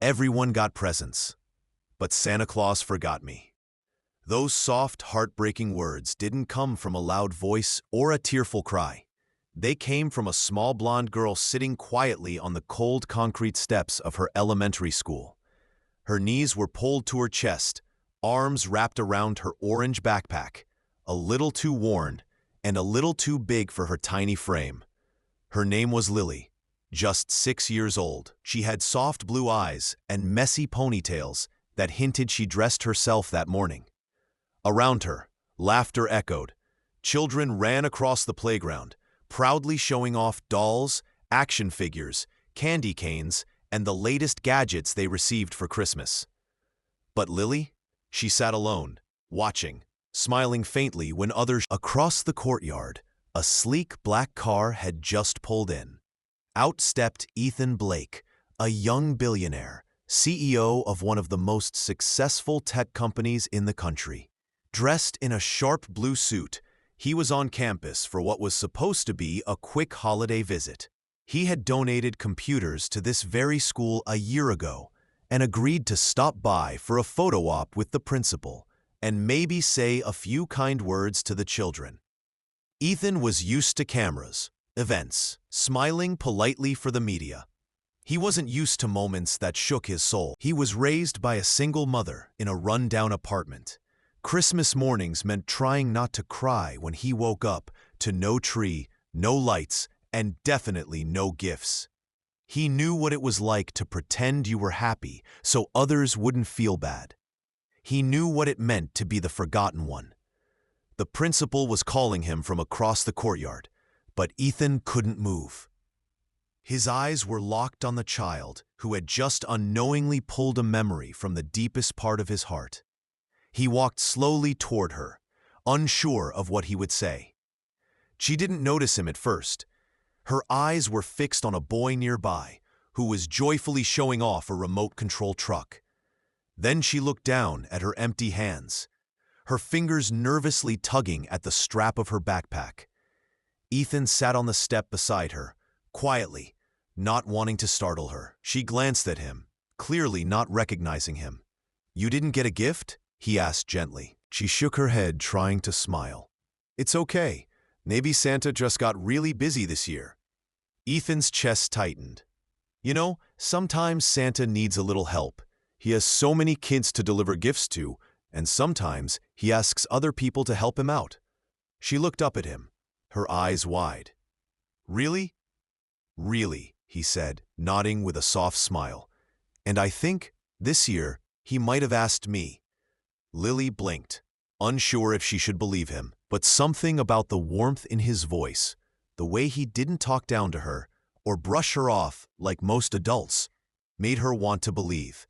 Everyone got presents, but Santa Claus forgot me. Those soft, heartbreaking words didn't come from a loud voice or a tearful cry. They came from a small blonde girl sitting quietly on the cold concrete steps of her elementary school. Her knees were pulled to her chest, arms wrapped around her orange backpack, a little too worn and a little too big for her tiny frame. Her name was Lily, just 6 years old. She had soft blue eyes and messy ponytails that hinted she dressed herself that morning. Around her, laughter echoed. Children ran across the playground, proudly showing off dolls, action figures, candy canes, and the latest gadgets they received for Christmas. But Lily? She sat alone, watching, smiling faintly when others across the courtyard. A sleek black car had just pulled in. Out stepped Ethan Blake, a young billionaire, CEO of one of the most successful tech companies in the country. Dressed in a sharp blue suit, he was on campus for what was supposed to be a quick holiday visit. He had donated computers to this very school a year ago and agreed to stop by for a photo op with the principal and maybe say a few kind words to the children. Ethan was used to cameras, events, smiling politely for the media. He wasn't used to moments that shook his soul. He was raised by a single mother in a run-down apartment. Christmas mornings meant trying not to cry when he woke up to no tree, no lights, and definitely no gifts. He knew what it was like to pretend you were happy so others wouldn't feel bad. He knew what it meant to be the forgotten one. The principal was calling him from across the courtyard, but Ethan couldn't move. His eyes were locked on the child who had just unknowingly pulled a memory from the deepest part of his heart. He walked slowly toward her, unsure of what he would say. She didn't notice him at first. Her eyes were fixed on a boy nearby who was joyfully showing off a remote-control truck. Then she looked down at her empty hands, her fingers nervously tugging at the strap of her backpack. Ethan sat on the step beside her, quietly, not wanting to startle her. She glanced at him, clearly not recognizing him. "You didn't get a gift?" he asked gently. She shook her head, trying to smile. "It's okay. Maybe Santa just got really busy this year." Ethan's chest tightened. "You know, sometimes Santa needs a little help. He has so many kids to deliver gifts to, and sometimes he asks other people to help him out." She looked up at him, her eyes wide. "Really?" "Really," he said, nodding with a soft smile. "And I think, this year, he might have asked me." Lily blinked, unsure if she should believe him, but something about the warmth in his voice, the way he didn't talk down to her or brush her off like most adults, made her want to believe.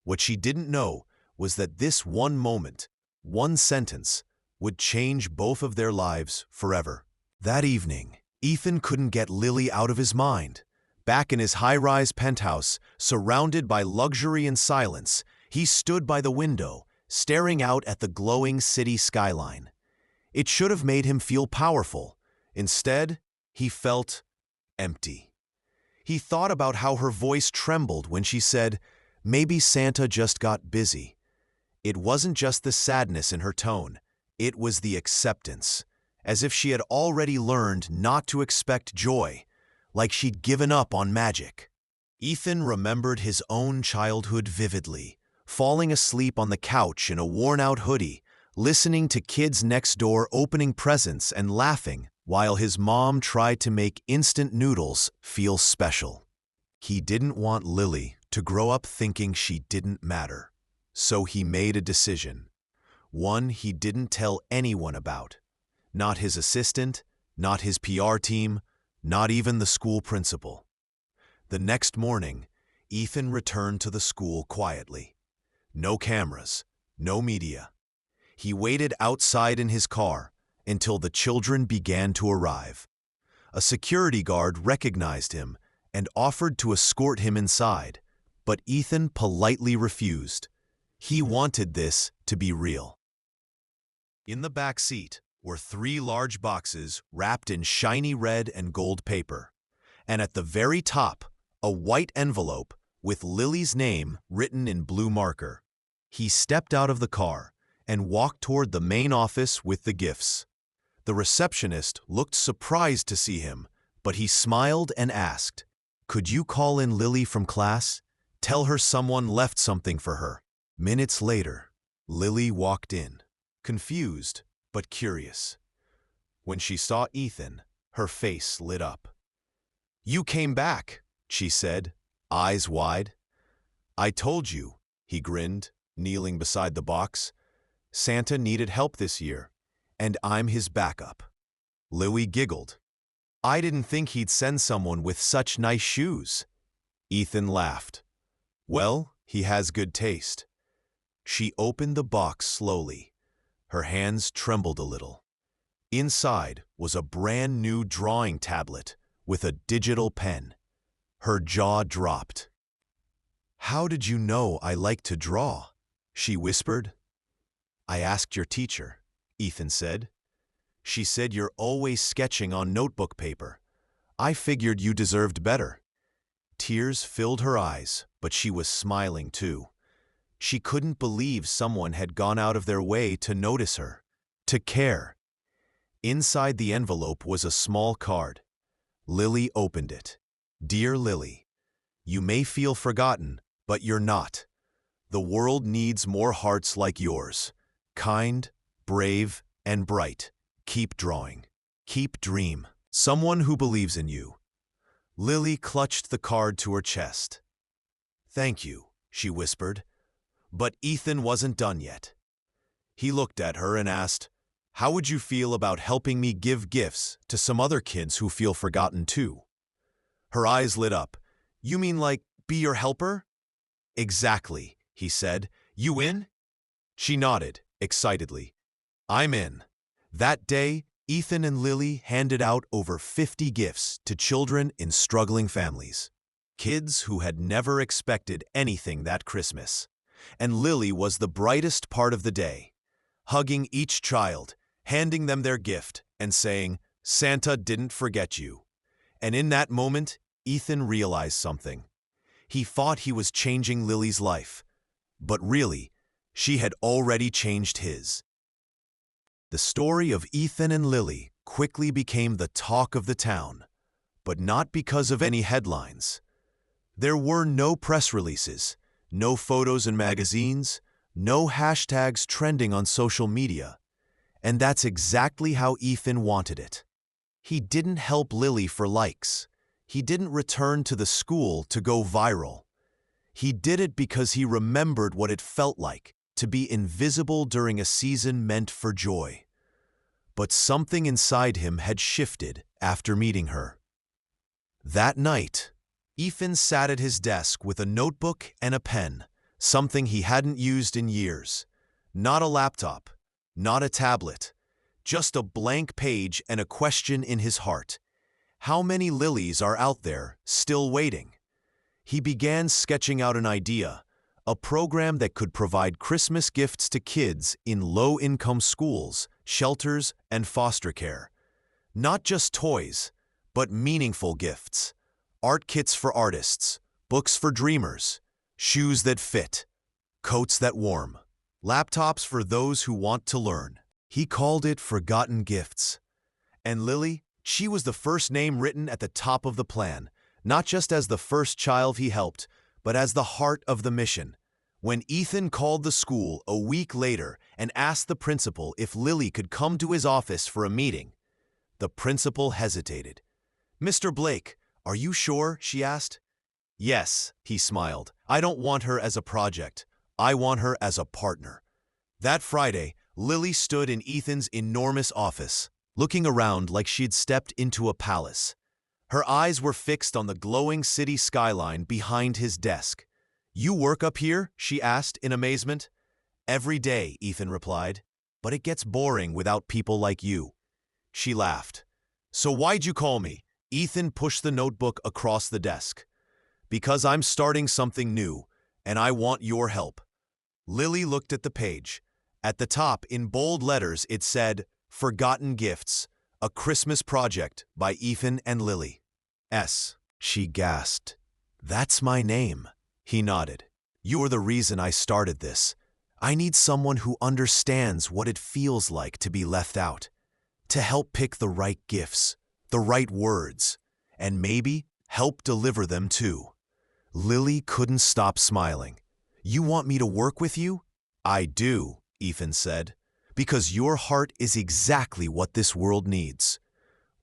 What she didn't know was that this one moment, one sentence, would change both of their lives forever. That evening, Ethan couldn't get Lily out of his mind. Back in his high-rise penthouse, surrounded by luxury and silence, he stood by the window, staring out at the glowing city skyline. It should have made him feel powerful. Instead, he felt empty. He thought about how her voice trembled when she said, "Maybe Santa just got busy." It wasn't just the sadness in her tone, it was the acceptance, as if she had already learned not to expect joy, like she'd given up on magic. Ethan remembered his own childhood vividly, falling asleep on the couch in a worn-out hoodie, listening to kids next door opening presents and laughing while his mom tried to make instant noodles feel special. He didn't want Lily to grow up thinking she didn't matter, so he made a decision. One he didn't tell anyone about. Not his assistant, not his PR team, not even the school principal. The next morning, Ethan returned to the school quietly. No cameras, no media. He waited outside in his car until the children began to arrive. A security guard recognized him and offered to escort him inside, but Ethan politely refused. He wanted this to be real. In the back seat were 3 large boxes wrapped in shiny red and gold paper, and at the very top, a white envelope with Lily's name written in blue marker. He stepped out of the car and walked toward the main office with the gifts. The receptionist looked surprised to see him, but he smiled and asked, "Could you call in Lily from class? Tell her someone left something for her." Minutes later, Lily walked in, confused but curious. When she saw Ethan, her face lit up. "You came back," she said, eyes wide. "I told you," he grinned, kneeling beside the box. "Santa needed help this year, and I'm his backup." Lily giggled. "I didn't think he'd send someone with such nice shoes." Ethan laughed. "Well, he has good taste." She opened the box slowly. Her hands trembled a little. Inside was a brand new drawing tablet with a digital pen. Her jaw dropped. "How did you know I like to draw?" she whispered. "I asked your teacher," Ethan said. "She said you're always sketching on notebook paper. I figured you deserved better." Tears filled her eyes, but she was smiling too. She couldn't believe someone had gone out of their way to notice her, to care. Inside the envelope was a small card. Lily opened it. "Dear Lily, you may feel forgotten, but you're not. The world needs more hearts like yours. Kind, brave, and bright. Keep drawing. Keep dream. Someone who believes in you." Lily clutched the card to her chest. "Thank you," she whispered. But Ethan wasn't done yet. He looked at her and asked, "How would you feel about helping me give gifts to some other kids who feel forgotten too?" Her eyes lit up. "You mean like, be your helper?" "Exactly," he said. "You in?" She nodded, excitedly. "I'm in." That day, Ethan and Lily handed out over 50 gifts to children in struggling families. Kids who had never expected anything that Christmas. And Lily was the brightest part of the day, hugging each child, handing them their gift, and saying, "Santa didn't forget you." And in that moment, Ethan realized something. He thought he was changing Lily's life, but really, she had already changed his. The story of Ethan and Lily quickly became the talk of the town, but not because of any headlines. There were no press releases, no photos in magazines, no hashtags trending on social media. And that's exactly how Ethan wanted it. He didn't help Lily for likes. He didn't return to the school to go viral. He did it because he remembered what it felt like to be invisible during a season meant for joy. But something inside him had shifted after meeting her. That night, Ethan sat at his desk with a notebook and a pen, something he hadn't used in years. Not a laptop, not a tablet, just a blank page and a question in his heart. How many Lilies are out there, still waiting? He began sketching out an idea, a program that could provide Christmas gifts to kids in low-income schools, shelters, and foster care. Not just toys, but meaningful gifts. Art kits for artists, books for dreamers, shoes that fit, coats that warm, laptops for those who want to learn. He called it Forgotten Gifts. And Lily, she was the first name written at the top of the plan, not just as the first child he helped, but as the heart of the mission. When Ethan called the school a week later and asked the principal if Lily could come to his office for a meeting, the principal hesitated. "Mr. Blake, are you sure?" she asked. "Yes," he smiled. "I don't want her as a project. I want her as a partner." That Friday, Lily stood in Ethan's enormous office, looking around like she'd stepped into a palace. Her eyes were fixed on the glowing city skyline behind his desk. "You work up here?" she asked in amazement. "Every day," Ethan replied, "but it gets boring without people like you." She laughed. "So why'd you call me?" Ethan pushed the notebook across the desk. "Because I'm starting something new, and I want your help." Lily looked at the page. At the top, in bold letters, it said, "Forgotten Gifts, a Christmas project by Ethan and Lily." She gasped. "That's my name." He nodded. "You're the reason I started this. I need someone who understands what it feels like to be left out, to help pick the right gifts, the right words, and maybe help deliver them too." Lily couldn't stop smiling. "You want me to work with you?" "I do," Ethan said, "because your heart is exactly what this world needs."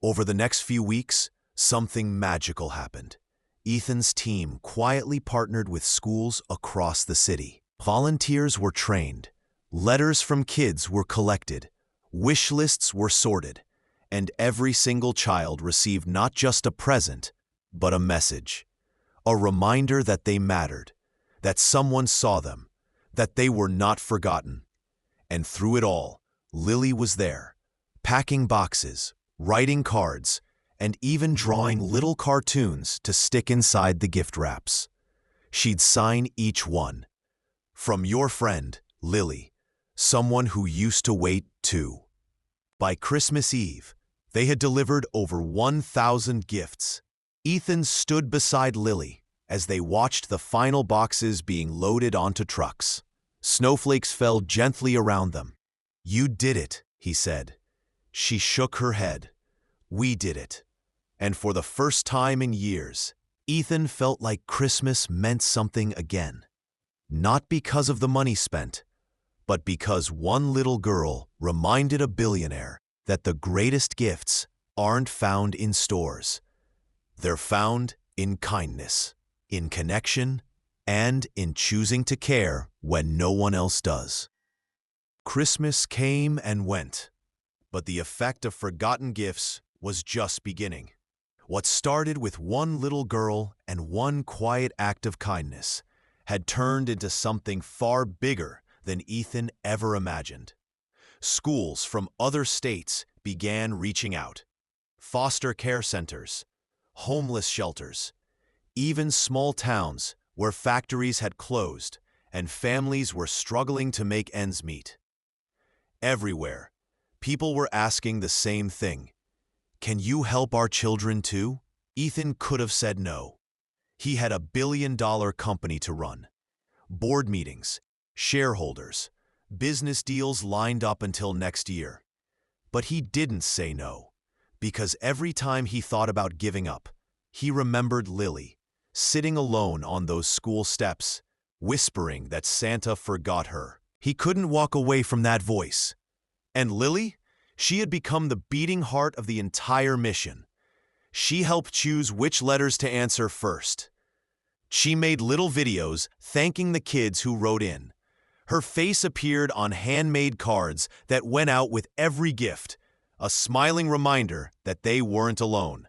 Over the next few weeks, something magical happened. Ethan's team quietly partnered with schools across the city. Volunteers were trained, letters from kids were collected, wish lists were sorted, and every single child received not just a present, but a message. A reminder that they mattered, that someone saw them, that they were not forgotten. And through it all, Lily was there, packing boxes, writing cards, and even drawing little cartoons to stick inside the gift wraps. She'd sign each one. "From your friend, Lily, someone who used to wait too." By Christmas Eve, they had delivered over 1,000 gifts. Ethan stood beside Lily as they watched the final boxes being loaded onto trucks. Snowflakes fell gently around them. "You did it," he said. She shook her head. "We did it." And for the first time in years, Ethan felt like Christmas meant something again. Not because of the money spent, but because one little girl reminded a billionaire that the greatest gifts aren't found in stores. They're found in kindness, in connection, and in choosing to care when no one else does. Christmas came and went, but the effect of forgotten gifts was just beginning. What started with one little girl and one quiet act of kindness had turned into something far bigger than Ethan ever imagined. Schools from other states began reaching out. Foster care centers, homeless shelters, even small towns where factories had closed and families were struggling to make ends meet. Everywhere, people were asking the same thing. "Can you help our children too?" Ethan could have said no. He had a billion-dollar company to run. Board meetings, shareholders, business deals lined up until next year. But he didn't say no, because every time he thought about giving up, he remembered Lily, sitting alone on those school steps, whispering that Santa forgot her. He couldn't walk away from that voice. And Lily? She had become the beating heart of the entire mission. She helped choose which letters to answer first. She made little videos thanking the kids who wrote in. Her face appeared on handmade cards that went out with every gift, a smiling reminder that they weren't alone.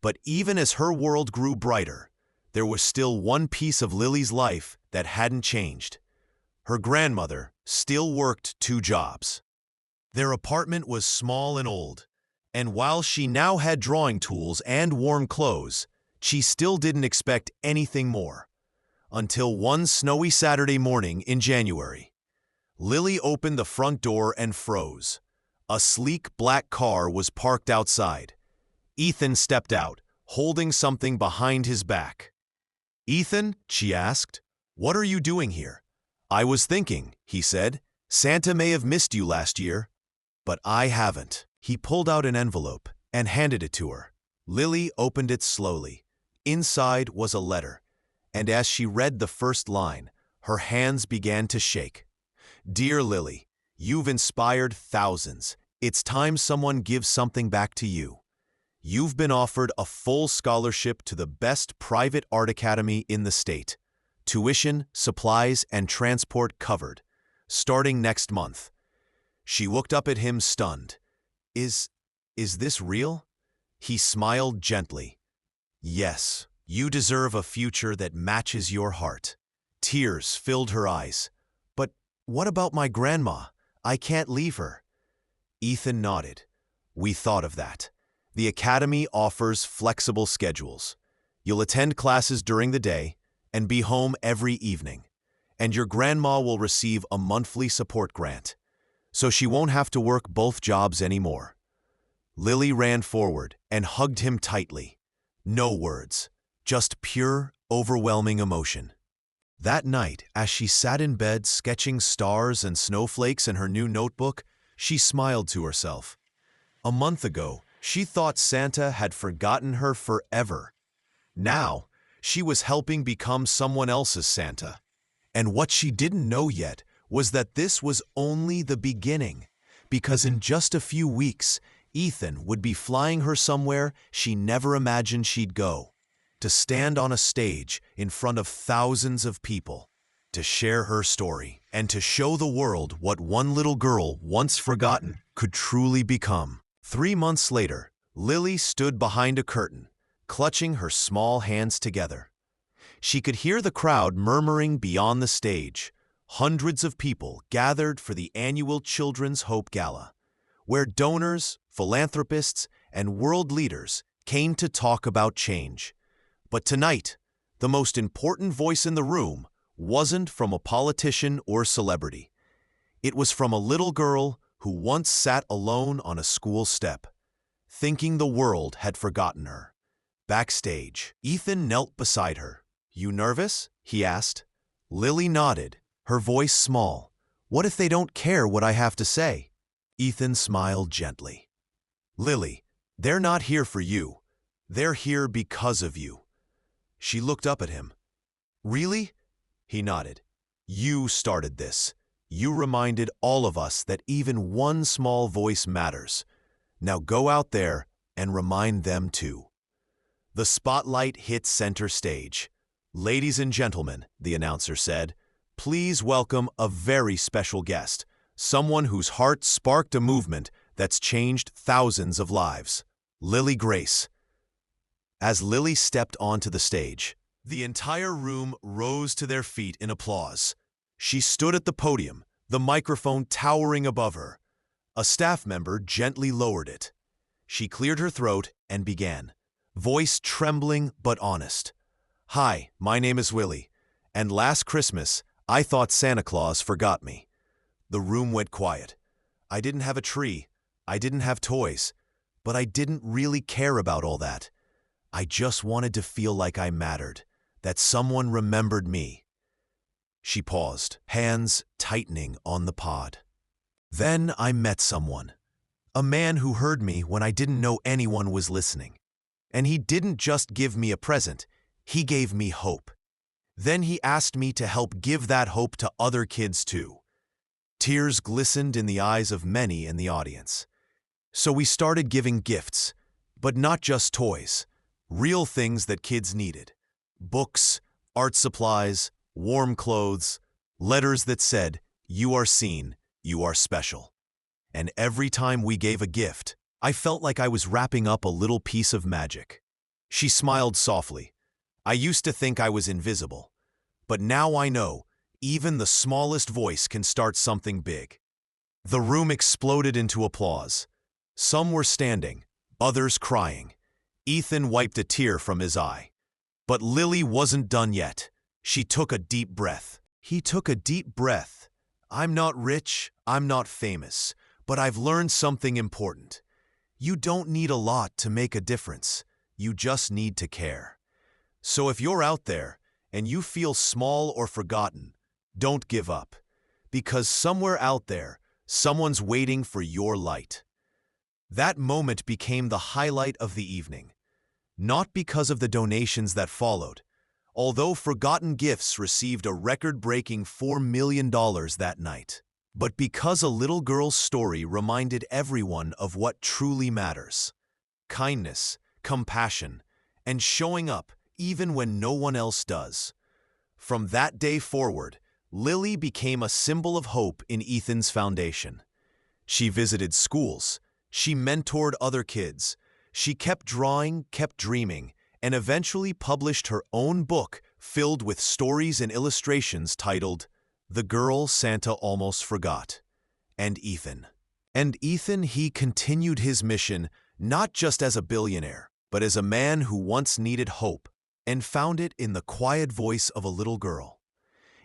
But even as her world grew brighter, there was still one piece of Lily's life that hadn't changed. Her grandmother still worked 2 jobs. Their apartment was small and old, and while she now had drawing tools and warm clothes, she still didn't expect anything more. Until one snowy Saturday morning in January, Lily opened the front door and froze. A sleek black car was parked outside. Ethan stepped out, holding something behind his back. "Ethan," she asked, "what are you doing here?" "I was thinking," he said, "Santa may have missed you last year, but I haven't." He pulled out an envelope and handed it to her. Lily opened it slowly. Inside was a letter, and as she read the first line, her hands began to shake. "Dear Lily, you've inspired thousands. It's time someone gives something back to you. You've been offered a full scholarship to the best private art academy in the state. Tuition, supplies, and transport covered, starting next month." She looked up at him stunned. Is this real?" He smiled gently. "Yes, you deserve a future that matches your heart." Tears filled her eyes. "But what about my grandma? I can't leave her." Ethan nodded. "We thought of that. The academy offers flexible schedules. You'll attend classes during the day and be home every evening. And your grandma will receive a monthly support grant, so she won't have to work both jobs anymore." Lily ran forward and hugged him tightly. No words, just pure, overwhelming emotion. That night, as she sat in bed sketching stars and snowflakes in her new notebook, she smiled to herself. A month ago, she thought Santa had forgotten her forever. Now, she was helping become someone else's Santa. And what she didn't know yet was that this was only the beginning, because in just a few weeks, Ethan would be flying her somewhere she never imagined she'd go, to stand on a stage in front of thousands of people, to share her story, and to show the world what one little girl, once forgotten, could truly become. 3 months later, Lily stood behind a curtain, clutching her small hands together. She could hear the crowd murmuring beyond the stage. Hundreds of people gathered for the annual Children's Hope Gala, where donors, philanthropists, and world leaders came to talk about change. But tonight, the most important voice in the room wasn't from a politician or celebrity. It was from a little girl who once sat alone on a school step, thinking the world had forgotten her. Backstage, Ethan knelt beside her. "You nervous?" he asked. Lily nodded, her voice small. "What if they don't care what I have to say?" Ethan smiled gently. "Lily, they're not here for you. They're here because of you." She looked up at him. "Really?" He nodded. "You started this. You reminded all of us that even one small voice matters. Now go out there and remind them too." The spotlight hit center stage. "Ladies and gentlemen," the announcer said, "please welcome a very special guest, someone whose heart sparked a movement that's changed thousands of lives. Lily Grace." As Lily stepped onto the stage, the entire room rose to their feet in applause. She stood at the podium, the microphone towering above her. A staff member gently lowered it. She cleared her throat and began, voice trembling but honest. "Hi, my name is Willie, and last Christmas, I thought Santa Claus forgot me." The room went quiet. "I didn't have a tree, I didn't have toys, but I didn't really care about all that. I just wanted to feel like I mattered, that someone remembered me." She paused, hands tightening on the pod. "Then I met someone, a man who heard me when I didn't know anyone was listening. And he didn't just give me a present, he gave me hope. Then he asked me to help give that hope to other kids too." Tears glistened in the eyes of many in the audience. "So we started giving gifts, but not just toys, real things that kids needed. Books, art supplies, warm clothes, letters that said, 'You are seen, you are special.' And every time we gave a gift, I felt like I was wrapping up a little piece of magic." She smiled softly. "I used to think I was invisible, but now I know even the smallest voice can start something big." The room exploded into applause. Some were standing, others crying. Ethan wiped a tear from his eye. But Lily wasn't done yet. She took a deep breath. He took a deep breath. "I'm not rich, I'm not famous, but I've learned something important. You don't need a lot to make a difference. You just need to care. So if you're out there and you feel small or forgotten, don't give up, because somewhere out there, someone's waiting for your light." That moment became the highlight of the evening. Not because of the donations that followed, although Forgotten Gifts received a record-breaking $4 million that night, but because a little girl's story reminded everyone of what truly matters: kindness, compassion, and showing up even when no one else does. From that day forward, Lily became a symbol of hope in Ethan's foundation. She visited schools, she mentored other kids, she kept drawing, kept dreaming, and eventually published her own book filled with stories and illustrations titled "The Girl Santa Almost Forgot." And Ethan, he continued his mission not just as a billionaire, but as a man who once needed hope and found it in the quiet voice of a little girl.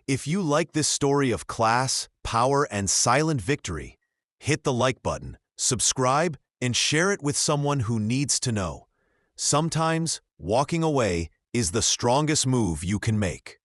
If you like this story of class, power, and silent victory, hit the like button, subscribe, and share it with someone who needs to know. Sometimes, walking away is the strongest move you can make.